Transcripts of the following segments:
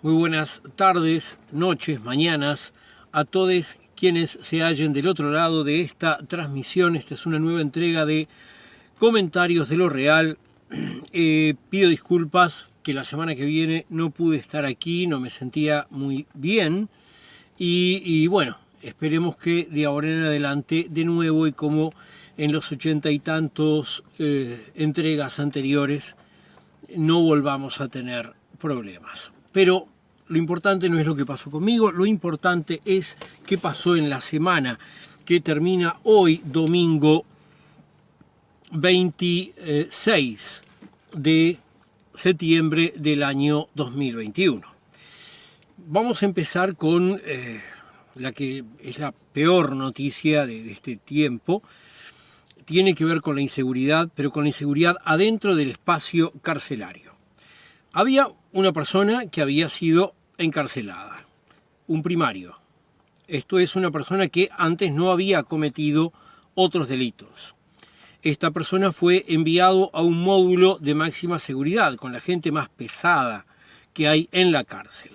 Muy buenas tardes, noches, mañanas a todos quienes se hallen del otro lado de esta transmisión. Esta es una nueva entrega de Comentarios de lo Real. Pido disculpas que la semana que viene no pude estar aquí, no me sentía muy bien. Y bueno, esperemos que de ahora en adelante, de nuevo y como en los 80 y tantos entregas anteriores, no volvamos a tener problemas. Pero lo importante no es lo que pasó conmigo, lo importante es qué pasó en la semana que termina hoy, domingo 26 de septiembre del año 2021. Vamos a empezar con la que es la peor noticia de este tiempo. Tiene que ver con la inseguridad, pero con la inseguridad adentro del espacio carcelario. Había una persona que había sido encarcelada, un primario. Esto es una persona que antes no había cometido otros delitos. Esta persona fue enviado a un módulo de máxima seguridad con la gente más pesada que hay en la cárcel.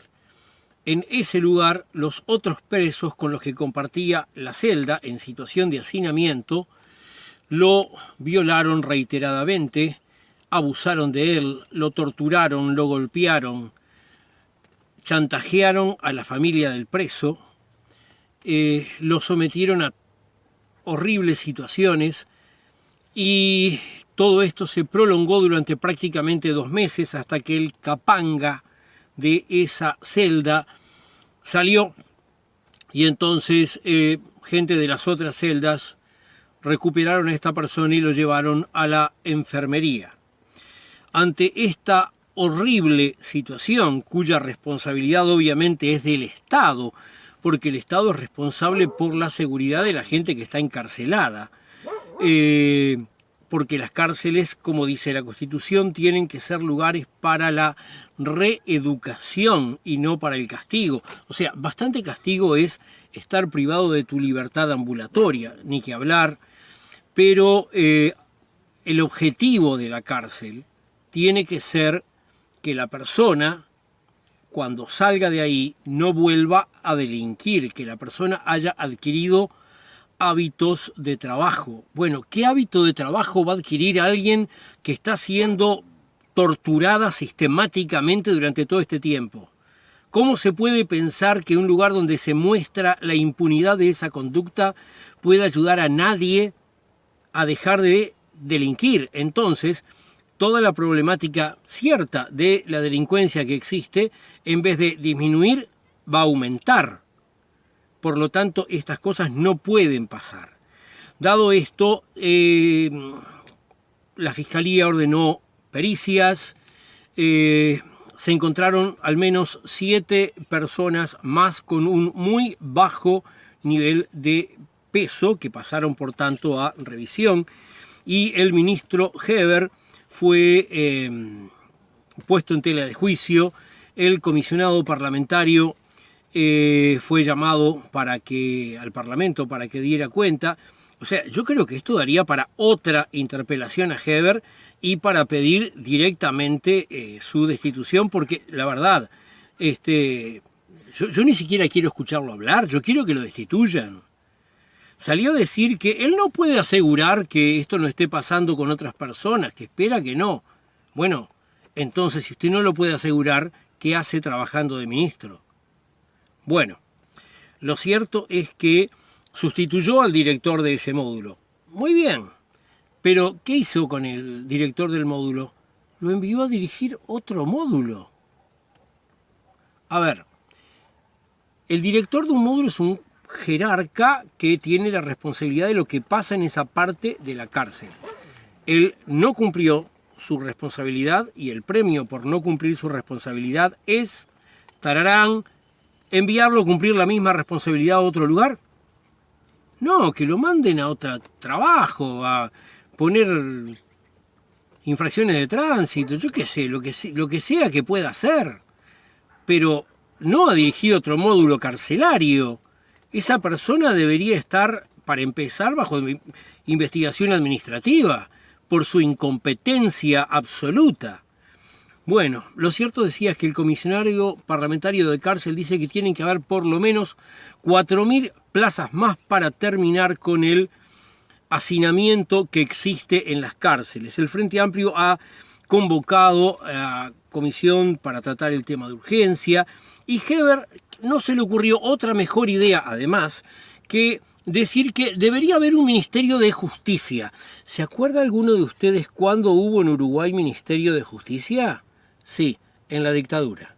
En ese lugar, los otros presos con los que compartía la celda en situación de hacinamiento lo violaron reiteradamente, abusaron de él, lo torturaron, lo golpearon, chantajearon a la familia del preso, lo sometieron a horribles situaciones y todo esto se prolongó durante prácticamente 2 meses hasta que el capanga de esa celda salió y entonces gente de las otras celdas recuperaron a esta persona y lo llevaron a la enfermería. Ante esta horrible situación, cuya responsabilidad obviamente es del Estado, porque el Estado es responsable por la seguridad de la gente que está encarcelada, porque las cárceles, como dice la Constitución, tienen que ser lugares para la reeducación y no para el castigo. O sea, bastante castigo es estar privado de tu libertad ambulatoria, ni que hablar, pero el objetivo de la cárcel tiene que ser que la persona, cuando salga de ahí, no vuelva a delinquir, que la persona haya adquirido hábitos de trabajo. Bueno, ¿qué hábito de trabajo va a adquirir alguien que está siendo torturada sistemáticamente durante todo este tiempo? ¿Cómo se puede pensar que un lugar donde se muestra la impunidad de esa conducta puede ayudar a nadie a dejar de delinquir? Entonces, toda la problemática cierta de la delincuencia que existe, en vez de disminuir, va a aumentar. Por lo tanto, estas cosas no pueden pasar. Dado esto, la Fiscalía ordenó pericias, se encontraron al menos 7 personas más con un muy bajo nivel de peso, que pasaron por tanto a revisión, y el ministro Heber fue puesto en tela de juicio. El comisionado parlamentario fue llamado al Parlamento para que diera cuenta. O sea, yo creo que esto daría para otra interpelación a Heber y para pedir directamente su destitución, porque la verdad, yo ni siquiera quiero escucharlo hablar, yo quiero que lo destituyan. Salió a decir que él no puede asegurar que esto no esté pasando con otras personas, que espera que no. Bueno, entonces, si usted no lo puede asegurar, ¿qué hace trabajando de ministro? Bueno, lo cierto es que sustituyó al director de ese módulo. Muy bien, pero ¿qué hizo con el director del módulo? Lo envió a dirigir otro módulo. A ver, el director de un módulo es un jerarca que tiene la responsabilidad de lo que pasa en esa parte de la cárcel. Él no cumplió su responsabilidad y el premio por no cumplir su responsabilidad es, tararán, enviarlo a cumplir la misma responsabilidad a otro lugar. No, que lo manden a otro trabajo, a poner infracciones de tránsito, yo qué sé, lo que sea que pueda hacer, pero no a dirigir otro módulo carcelario. Esa persona debería estar, para empezar, bajo investigación administrativa por su incompetencia absoluta. Bueno, lo cierto decía es que el comisionario parlamentario de cárcel dice que tienen que haber por lo menos 4.000 plazas más para terminar con el hacinamiento que existe en las cárceles. El Frente Amplio ha convocado a comisión para tratar el tema de urgencia y Heber no se le ocurrió otra mejor idea, además, que decir que debería haber un Ministerio de Justicia. ¿Se acuerda alguno de ustedes cuándo hubo en Uruguay Ministerio de Justicia? Sí, en la dictadura.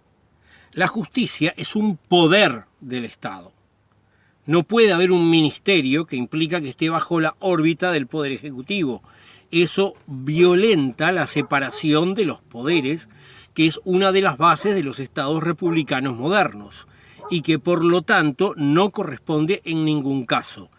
La justicia es un poder del Estado. No puede haber un ministerio que implica que esté bajo la órbita del Poder Ejecutivo. Eso violenta la separación de los poderes, que es una de las bases de los estados republicanos modernos, y que por lo tanto no corresponde en ningún caso.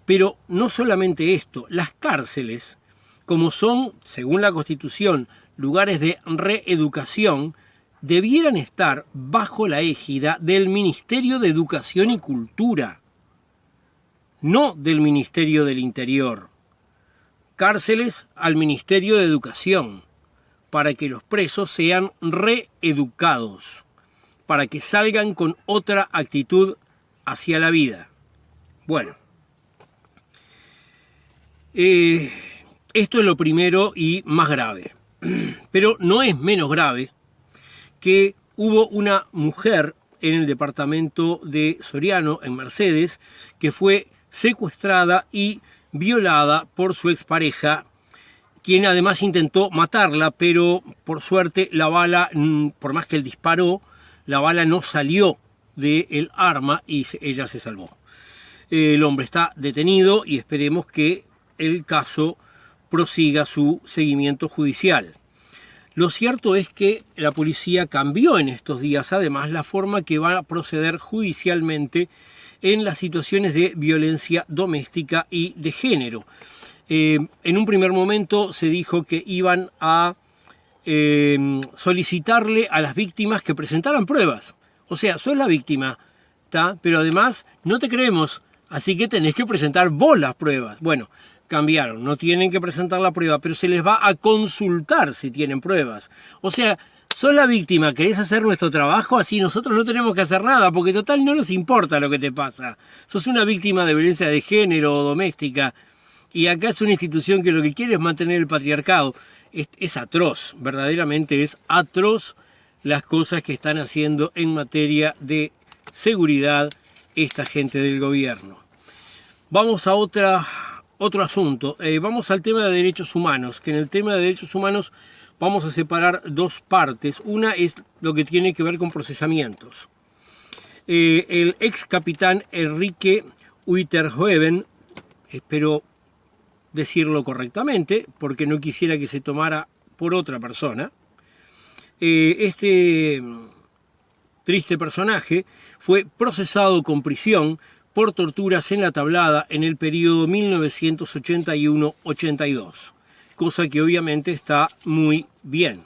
Pero no solamente esto, las cárceles, como son, según la Constitución, lugares de reeducación, debieran estar bajo la égida del Ministerio de Educación y Cultura, no del Ministerio del Interior. Cárceles al Ministerio de Educación, para que los presos sean reeducados, para que salgan con otra actitud hacia la vida. Bueno, esto es lo primero y más grave. Pero no es menos grave que hubo una mujer en el departamento de Soriano, en Mercedes, que fue secuestrada y violada por su expareja, quien además intentó matarla, pero por suerte la bala, por más que él disparó, la bala no salió del arma y ella se salvó. El hombre está detenido y esperemos que el caso prosiga su seguimiento judicial. Lo cierto es que la policía cambió en estos días, además, la forma que va a proceder judicialmente en las situaciones de violencia doméstica y de género. En un primer momento se dijo que iban a solicitarle a las víctimas que presentaran pruebas. O sea, sos la víctima, ¿tá? Pero además no te creemos, así que tenés que presentar vos las pruebas. Bueno, cambiaron, no tienen que presentar la prueba, pero se les va a consultar si tienen pruebas. O sea, sos la víctima, querés hacer nuestro trabajo, así nosotros no tenemos que hacer nada, porque total no nos importa lo que te pasa. Sos una víctima de violencia de género o doméstica, y acá es una institución que lo que quiere es mantener el patriarcado. Es atroz, verdaderamente es atroz las cosas que están haciendo en materia de seguridad esta gente del gobierno. Vamos a otro asunto. Vamos al tema de derechos humanos, que en el tema de derechos humanos vamos a separar dos partes. Una es lo que tiene que ver con procesamientos. El ex capitán Enrique Uiterhoeven, espero decirlo correctamente, porque no quisiera que se tomara por otra persona. Este triste personaje fue procesado con prisión por torturas en la Tablada en el periodo 1981-82, cosa que obviamente está muy bien.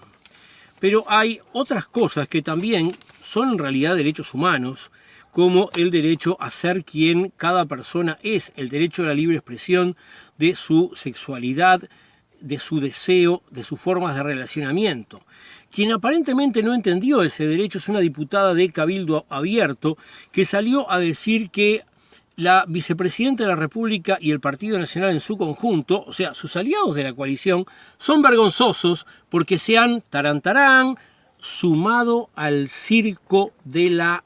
Pero hay otras cosas que también son en realidad derechos humanos, como el derecho a ser quien cada persona es, el derecho a la libre expresión de su sexualidad, de su deseo, de sus formas de relacionamiento. Quien aparentemente no entendió ese derecho es una diputada de Cabildo Abierto que salió a decir que la vicepresidenta de la República y el Partido Nacional en su conjunto, o sea, sus aliados de la coalición, son vergonzosos porque se han, tarantarán, sumado al circo de la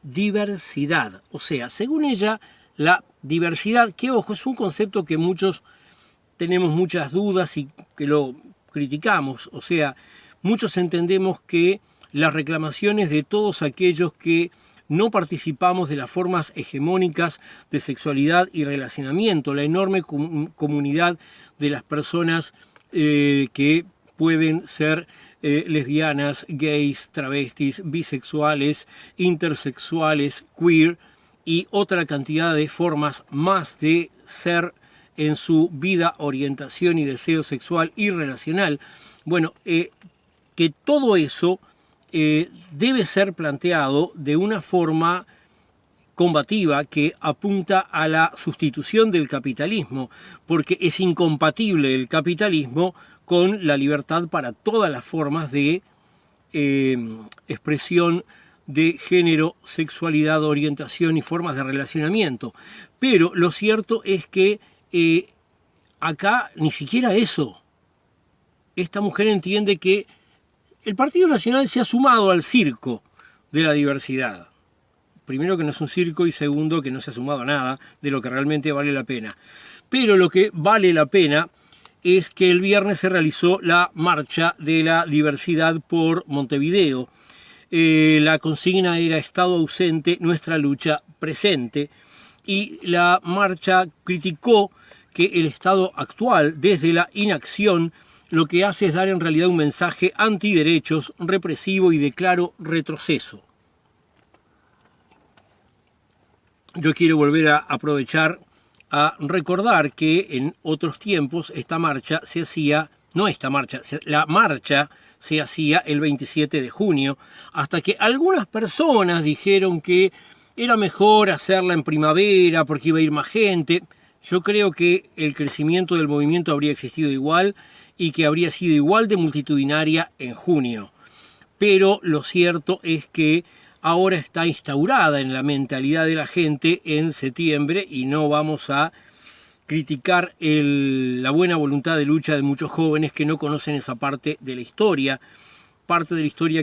diversidad. O sea, según ella, la diversidad, que ojo, es un concepto que muchos tenemos muchas dudas y que lo criticamos. O sea, muchos entendemos que las reclamaciones de todos aquellos que no participamos de las formas hegemónicas de sexualidad y relacionamiento, la enorme comunidad de las personas que pueden ser lesbianas, gays, travestis, bisexuales, intersexuales, queer y otra cantidad de formas más de ser en su vida, orientación y deseo sexual y relacional. Bueno, que todo eso debe ser planteado de una forma combativa que apunta a la sustitución del capitalismo, porque es incompatible el capitalismo con la libertad para todas las formas de expresión de género, sexualidad, orientación y formas de relacionamiento. Pero lo cierto es que acá ni siquiera eso. Esta mujer entiende que el Partido Nacional se ha sumado al circo de la diversidad. Primero, que no es un circo, y segundo, que no se ha sumado a nada de lo que realmente vale la pena. Pero lo que vale la pena es que el viernes se realizó la marcha de la diversidad por Montevideo. La consigna era Estado ausente, nuestra lucha presente. Y la marcha criticó que el Estado actual, desde la inacción, lo que hace es dar en realidad un mensaje antiderechos, represivo y de claro retroceso. Yo quiero volver a aprovechar a recordar que en otros tiempos esta marcha se hacía, la marcha se hacía el 27 de junio, hasta que algunas personas dijeron que era mejor hacerla en primavera porque iba a ir más gente. Yo creo que el crecimiento del movimiento habría existido igual y que habría sido igual de multitudinaria en junio. Pero lo cierto es que ahora está instaurada en la mentalidad de la gente en septiembre, y no vamos a criticar la buena voluntad de lucha de muchos jóvenes que no conocen esa parte de la historia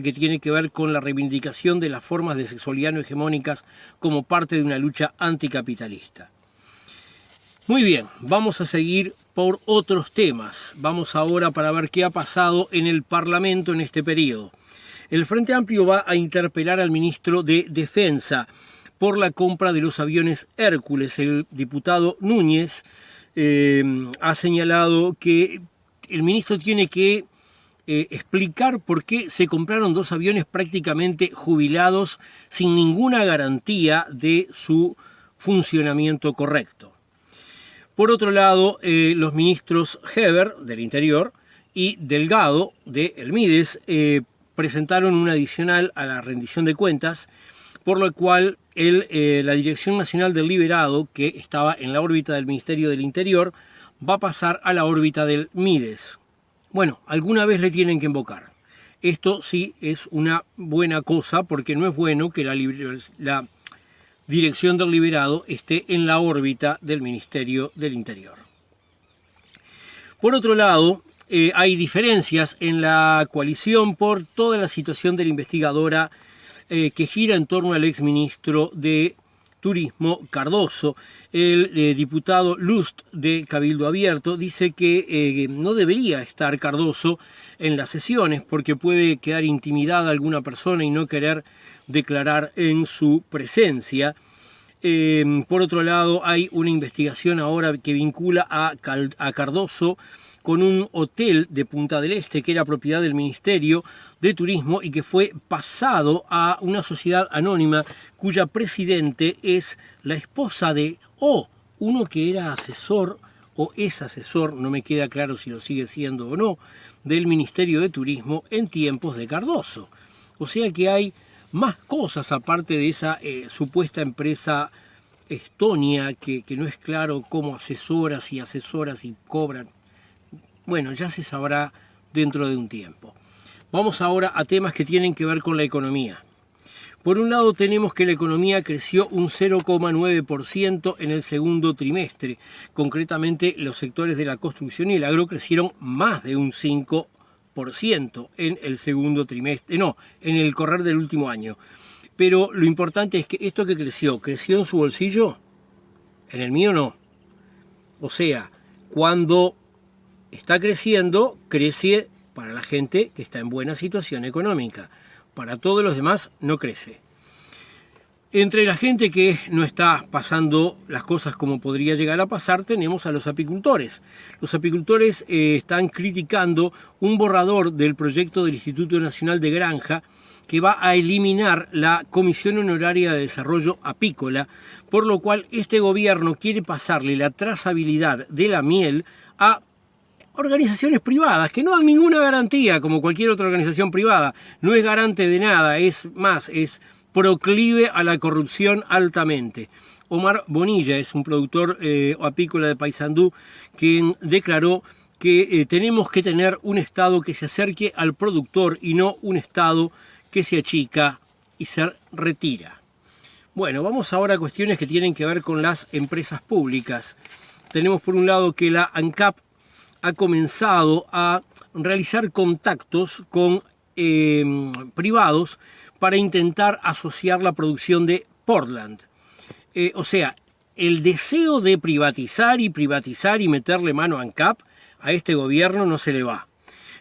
que tiene que ver con la reivindicación de las formas de sexualidad no hegemónicas como parte de una lucha anticapitalista. Muy bien, vamos a seguir por otros temas. Vamos ahora para ver qué ha pasado en el Parlamento en este periodo. El Frente Amplio va a interpelar al ministro de Defensa por la compra de los aviones Hércules. El diputado Núñez ha señalado que el ministro tiene que explicar por qué se compraron dos aviones prácticamente jubilados sin ninguna garantía de su funcionamiento correcto. Por otro lado, los ministros Heber, del Interior, y Delgado, del Mides, presentaron un adicional a la rendición de cuentas, por lo cual la Dirección Nacional del Liberado, que estaba en la órbita del Ministerio del Interior, va a pasar a la órbita del Mides. Bueno, alguna vez le tienen que invocar. Esto sí es una buena cosa, porque no es bueno que la Dirección del Liberado esté en la órbita del Ministerio del Interior. Por otro lado, hay diferencias en la coalición por toda la situación de la investigadora que gira en torno al exministro de Turismo, Cardoso. El diputado Lust, de Cabildo Abierto, dice que no debería estar Cardoso en las sesiones porque puede quedar intimidada alguna persona y no querer declarar en su presencia. Por otro lado, hay una investigación ahora que vincula a Cardoso con un hotel de Punta del Este que era propiedad del Ministerio de Turismo y que fue pasado a una sociedad anónima cuya presidente es la esposa de uno que era asesor o es asesor, no me queda claro si lo sigue siendo o no, del Ministerio de Turismo en tiempos de Cardoso. O sea que hay más cosas aparte de esa supuesta empresa Estonia que no es claro cómo asesoras y cobran. Bueno, ya se sabrá dentro de un tiempo. Vamos ahora a temas que tienen que ver con la economía. Por un lado tenemos que la economía creció un 0,9% en el segundo trimestre. Concretamente, los sectores de la construcción y el agro crecieron más de un 5% en el segundo trimestre, en el correr del último año. Pero lo importante es que esto que ¿creció en su bolsillo? En el mío no. O sea, cuando está creciendo, crece para la gente que está en buena situación económica. Para todos los demás no crece. Entre la gente que no está pasando las cosas como podría llegar a pasar, tenemos a los apicultores. Los apicultores están criticando un borrador del proyecto del Instituto Nacional de Granja que va a eliminar la Comisión Honoraria de Desarrollo Apícola, por lo cual este gobierno quiere pasarle la trazabilidad de la miel a organizaciones privadas que no dan ninguna garantía, como cualquier otra organización privada. No es garante de nada, es proclive a la corrupción altamente. Omar Bonilla es un productor apícola de Paysandú quien declaró que tenemos que tener un Estado que se acerque al productor y no un Estado que se achica y se retira. Bueno, vamos ahora a cuestiones que tienen que ver con las empresas públicas. Tenemos por un lado que la ANCAP ha comenzado a realizar contactos con privados para intentar asociar la producción de Portland. O sea, el deseo de privatizar y meterle mano a ANCAP a este gobierno no se le va.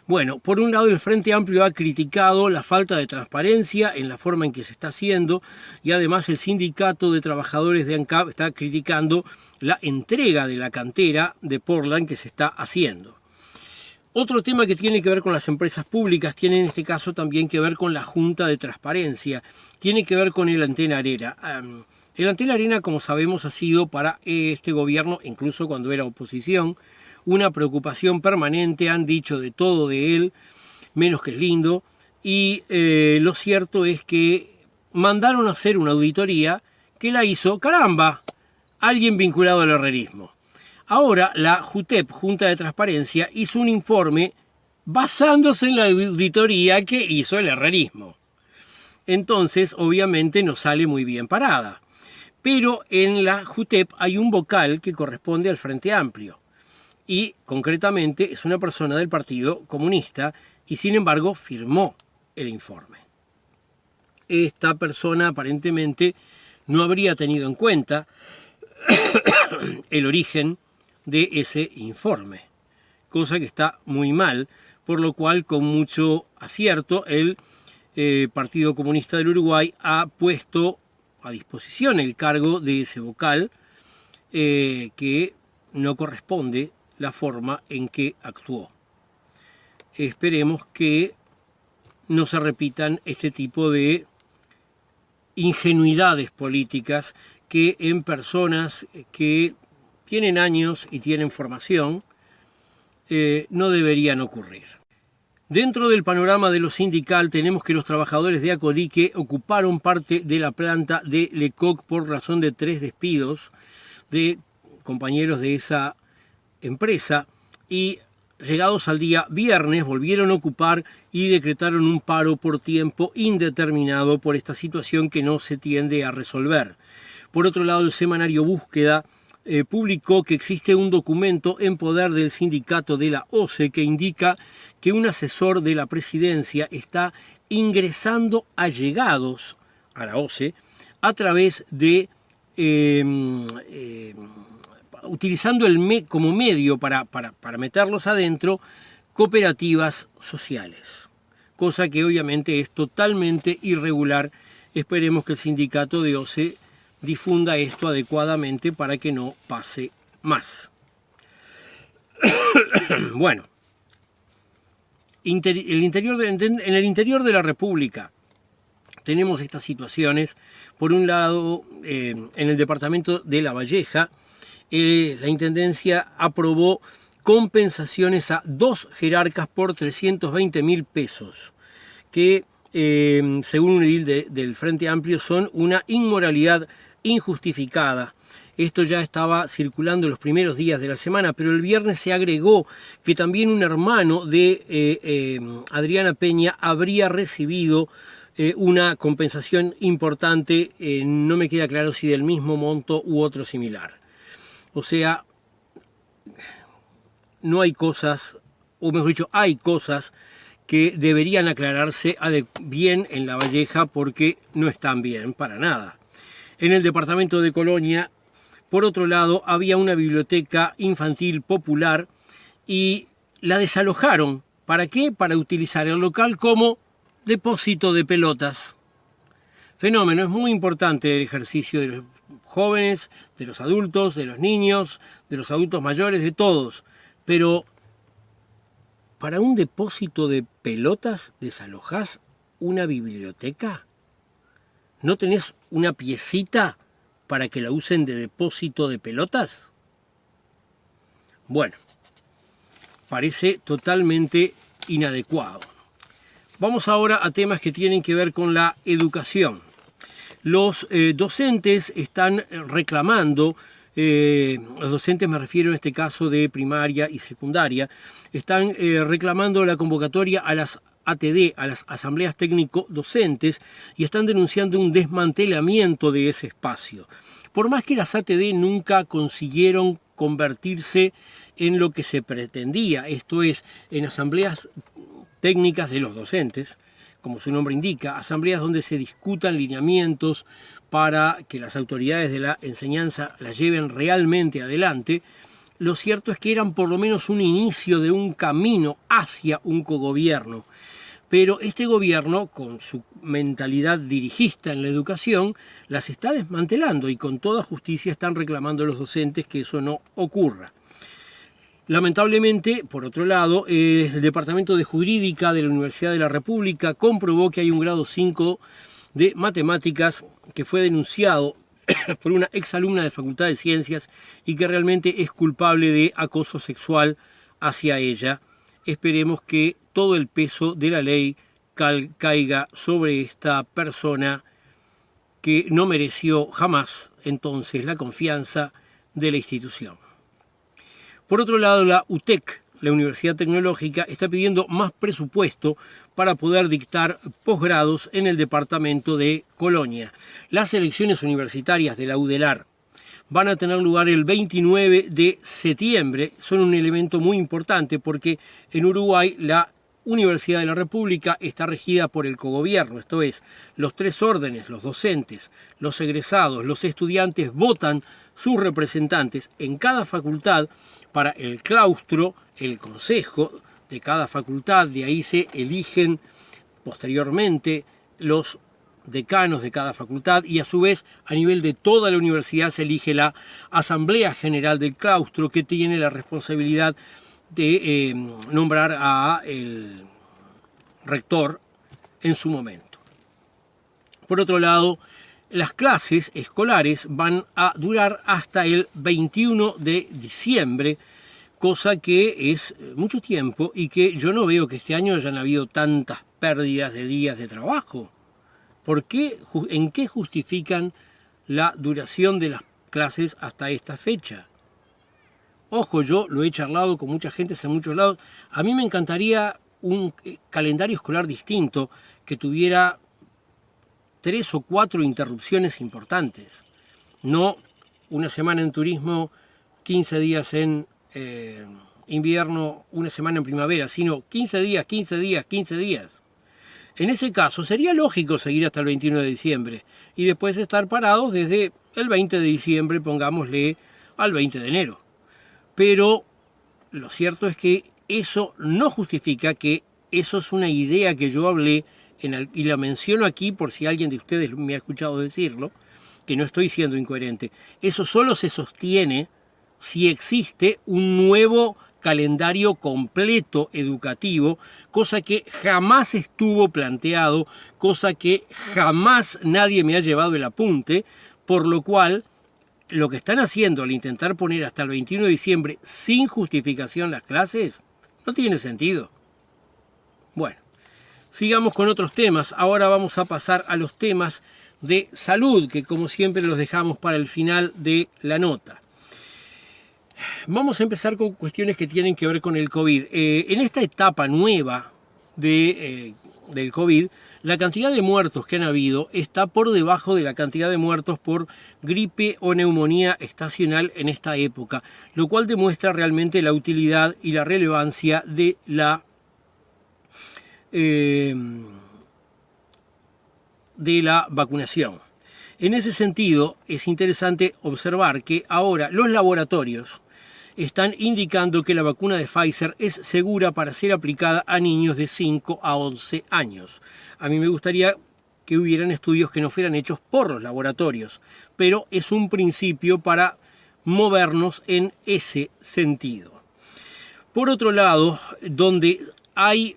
Bueno, por un lado el Frente Amplio ha criticado la falta de transparencia en la forma en que se está haciendo y además el sindicato de trabajadores de ANCAP está criticando la entrega de la cantera de Portland que se está haciendo. Otro tema que tiene que ver con las empresas públicas tiene en este caso también que ver con la Junta de Transparencia, tiene que ver con el Antena Arena. El Antena Arena, como sabemos, ha sido para este gobierno, incluso cuando era oposición, una preocupación permanente, han dicho de todo de él, menos que es lindo, y lo cierto es que mandaron a hacer una auditoría que la hizo, caramba, alguien vinculado al herrerismo. Ahora la JUTEP, Junta de Transparencia, hizo un informe basándose en la auditoría que hizo el herrerismo. Entonces, obviamente, no sale muy bien parada. Pero en la JUTEP hay un vocal que corresponde al Frente Amplio. Y, concretamente, es una persona del Partido Comunista y, sin embargo, firmó el informe. Esta persona, aparentemente, no habría tenido en cuenta el origen de ese informe, cosa que está muy mal, por lo cual, con mucho acierto, el Partido Comunista del Uruguay ha puesto a disposición el cargo de ese vocal, que no corresponde la forma en que actuó. Esperemos que no se repitan este tipo de ingenuidades políticas que en personas que tienen años y tienen formación no deberían ocurrir. Dentro del panorama de lo sindical tenemos que los trabajadores de Acodique ocuparon parte de la planta de Lecoq por razón de 3 despidos de compañeros de esa empresa y llegados al día viernes volvieron a ocupar y decretaron un paro por tiempo indeterminado por esta situación que no se tiende a resolver. Por otro lado, el semanario Búsqueda publicó que existe un documento en poder del sindicato de la OCE que indica que un asesor de la presidencia está ingresando allegados a la OCE a través de utilizando como medio para meterlos adentro, cooperativas sociales. Cosa que obviamente es totalmente irregular. Esperemos que el sindicato de OCE difunda esto adecuadamente para que no pase más. Bueno, en el interior de la República tenemos estas situaciones. Por un lado, en el departamento de La Valleja, la Intendencia aprobó compensaciones a 2 jerarcas por 320.000 pesos, que según un edil del Frente Amplio son una inmoralidad injustificada. Esto ya estaba circulando en los primeros días de la semana, pero el viernes se agregó que también un hermano de Adriana Peña habría recibido una compensación importante, no me queda claro si del mismo monto u otro similar. O sea, no hay cosas, o mejor dicho, hay cosas que deberían aclararse bien en La Valleja porque no están bien para nada. En el departamento de Colonia, por otro lado, había una biblioteca infantil popular y la desalojaron. ¿Para qué? Para utilizar el local como depósito de pelotas. Fenómeno, es muy importante el ejercicio de los jóvenes, de los adultos, de los niños, de los adultos mayores, de todos. Pero ¿para un depósito de pelotas desalojás una biblioteca? ¿No tenés una piecita para que la usen de depósito de pelotas? Bueno, parece totalmente inadecuado. Vamos ahora a temas que tienen que ver con la educación. Los docentes están reclamando Los docentes, me refiero en este caso de primaria y secundaria, están reclamando la convocatoria a las ATD, a las asambleas técnico-docentes, y están denunciando un desmantelamiento de ese espacio. Por más que las ATD nunca consiguieron convertirse en lo que se pretendía, esto es, en asambleas técnicas de los docentes, como su nombre indica, asambleas donde se discutan lineamientos para que las autoridades de la enseñanza las lleven realmente adelante, lo cierto es que eran por lo menos un inicio de un camino hacia un cogobierno. Pero este gobierno, con su mentalidad dirigista en la educación, las está desmantelando y con toda justicia están reclamando a los docentes que eso no ocurra. Lamentablemente, por otro lado, el Departamento de Jurídica de la Universidad de la República comprobó que hay un grado 5 de matemáticas que fue denunciado por una exalumna de Facultad de Ciencias y que realmente es culpable de acoso sexual hacia ella. Esperemos que todo el peso de la ley caiga sobre esta persona que no mereció jamás entonces la confianza de la institución. Por otro lado, la UTEC, la Universidad Tecnológica, está pidiendo más presupuesto para poder dictar posgrados en el departamento de Colonia. Las elecciones universitarias de la UDELAR van a tener lugar el 29 de septiembre. Son un elemento muy importante porque en Uruguay la Universidad de la República está regida por el cogobierno, esto es, los tres órdenes, los docentes, los egresados, los estudiantes votan sus representantes en cada facultad para el claustro, el consejo de cada facultad, de ahí se eligen posteriormente los decanos de cada facultad y a su vez a nivel de toda la universidad se elige la Asamblea General del Claustro, que tiene la responsabilidad de nombrar a el rector en su momento. Por otro lado, las clases escolares van a durar hasta el 21 de diciembre, cosa que es mucho tiempo y que yo no veo que este año hayan habido tantas pérdidas de días de trabajo. ¿Por qué? ¿En qué justifican la duración de las clases hasta esta fecha? Ojo, yo lo he charlado con mucha gente en muchos lados. A mí me encantaría un calendario escolar distinto que tuviera 3 o 4 interrupciones importantes. No una semana en turismo, 15 días en invierno, una semana en primavera, sino 15 días, 15 días, 15 días. En ese caso sería lógico seguir hasta el 21 de diciembre y después estar parados desde el 20 de diciembre, pongámosle, al 20 de enero. Pero lo cierto es que eso no justifica que eso es una idea que yo hablé y la menciono aquí por si alguien de ustedes me ha escuchado decirlo, que no estoy siendo incoherente. Eso solo se sostiene si existe un nuevo calendario completo educativo, cosa que jamás estuvo planteado, cosa que jamás nadie me ha llevado el apunte, por lo cual lo que están haciendo al intentar poner hasta el 21 de diciembre sin justificación las clases, no tiene sentido. Bueno, sigamos con otros temas. Ahora vamos a pasar a los temas de salud, que como siempre los dejamos para el final de la nota. Vamos a empezar con cuestiones que tienen que ver con el COVID. En esta etapa nueva del COVID, la cantidad de muertos que han habido está por debajo de la cantidad de muertos por gripe o neumonía estacional en esta época, lo cual demuestra realmente la utilidad y la relevancia de la vacunación. En ese sentido, es interesante observar que ahora los laboratorios están indicando que la vacuna de Pfizer es segura para ser aplicada a niños de 5 a 11 años. A mí me gustaría que hubieran estudios que no fueran hechos por los laboratorios, pero es un principio para movernos en ese sentido. Por otro lado, donde hay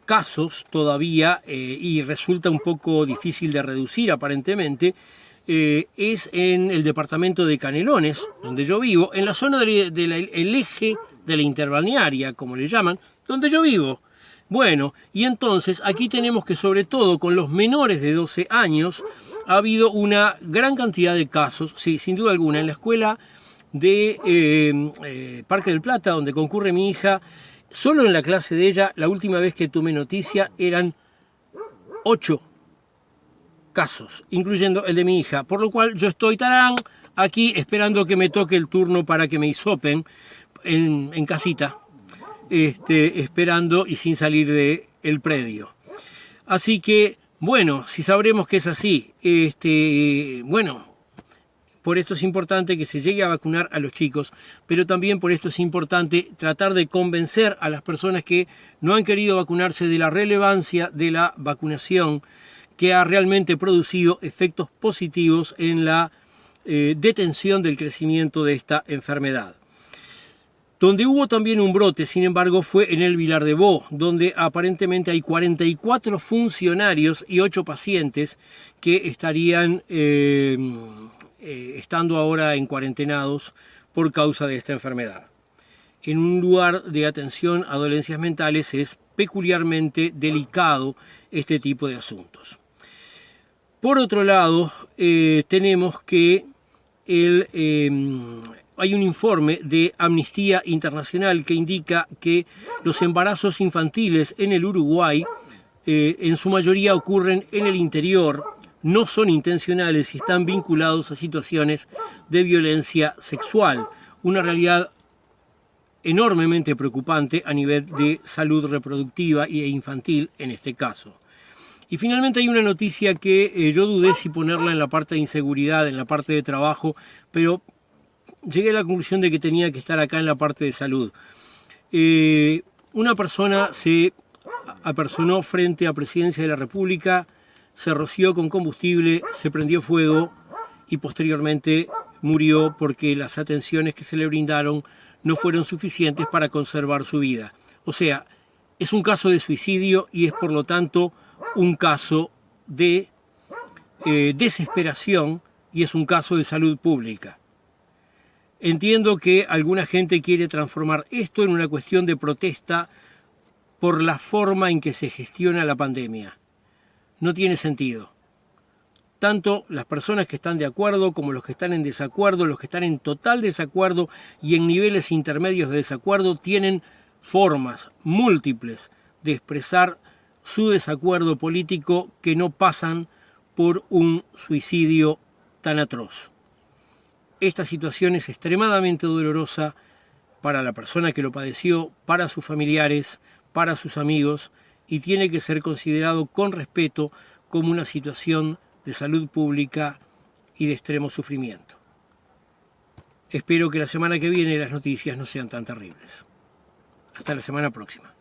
casos todavía y resulta un poco difícil de reducir aparentemente, es en el departamento de Canelones, donde yo vivo, en la zona del eje de la interbalnearia, como le llaman, donde yo vivo. Bueno, y entonces aquí tenemos que sobre todo con los menores de 12 años ha habido una gran cantidad de casos, sí, sin duda alguna, en la escuela de Parque del Plata, donde concurre mi hija, solo en la clase de ella, la última vez que tomé noticia, eran 8 casos, incluyendo el de mi hija, por lo cual yo estoy aquí esperando que me toque el turno para que me hisopen en casita, esperando y sin salir del predio. Así que, bueno, si sabremos que es así, bueno, por esto es importante que se llegue a vacunar a los chicos, pero también por esto es importante tratar de convencer a las personas que no han querido vacunarse de la relevancia de la vacunación, que ha realmente producido efectos positivos en la detención del crecimiento de esta enfermedad. Donde hubo también un brote, sin embargo, fue en el Vilar de Bo, donde aparentemente hay 44 funcionarios y 8 pacientes que estarían estando ahora en cuarentenados por causa de esta enfermedad. En un lugar de atención a dolencias mentales es peculiarmente delicado este tipo de asuntos. Por otro lado, tenemos que hay un informe de Amnistía Internacional que indica que los embarazos infantiles en el Uruguay en su mayoría ocurren en el interior, no son intencionales y están vinculados a situaciones de violencia sexual, una realidad enormemente preocupante a nivel de salud reproductiva e infantil en este caso. Y finalmente hay una noticia que yo dudé si ponerla en la parte de inseguridad, en la parte de trabajo, pero llegué a la conclusión de que tenía que estar acá en la parte de salud. Una persona se apersonó frente a Presidencia de la República, se roció con combustible, se prendió fuego y posteriormente murió porque las atenciones que se le brindaron no fueron suficientes para conservar su vida. O sea, es un caso de suicidio y es por lo tanto un caso de desesperación y es un caso de salud pública. Entiendo que alguna gente quiere transformar esto en una cuestión de protesta por la forma en que se gestiona la pandemia. No tiene sentido. Tanto las personas que están de acuerdo como los que están en desacuerdo, los que están en total desacuerdo y en niveles intermedios de desacuerdo, tienen formas múltiples de expresar su desacuerdo político que no pasan por un suicidio tan atroz. Esta situación es extremadamente dolorosa para la persona que lo padeció, para sus familiares, para sus amigos, y tiene que ser considerado con respeto como una situación de salud pública y de extremo sufrimiento. Espero que la semana que viene las noticias no sean tan terribles. Hasta la semana próxima.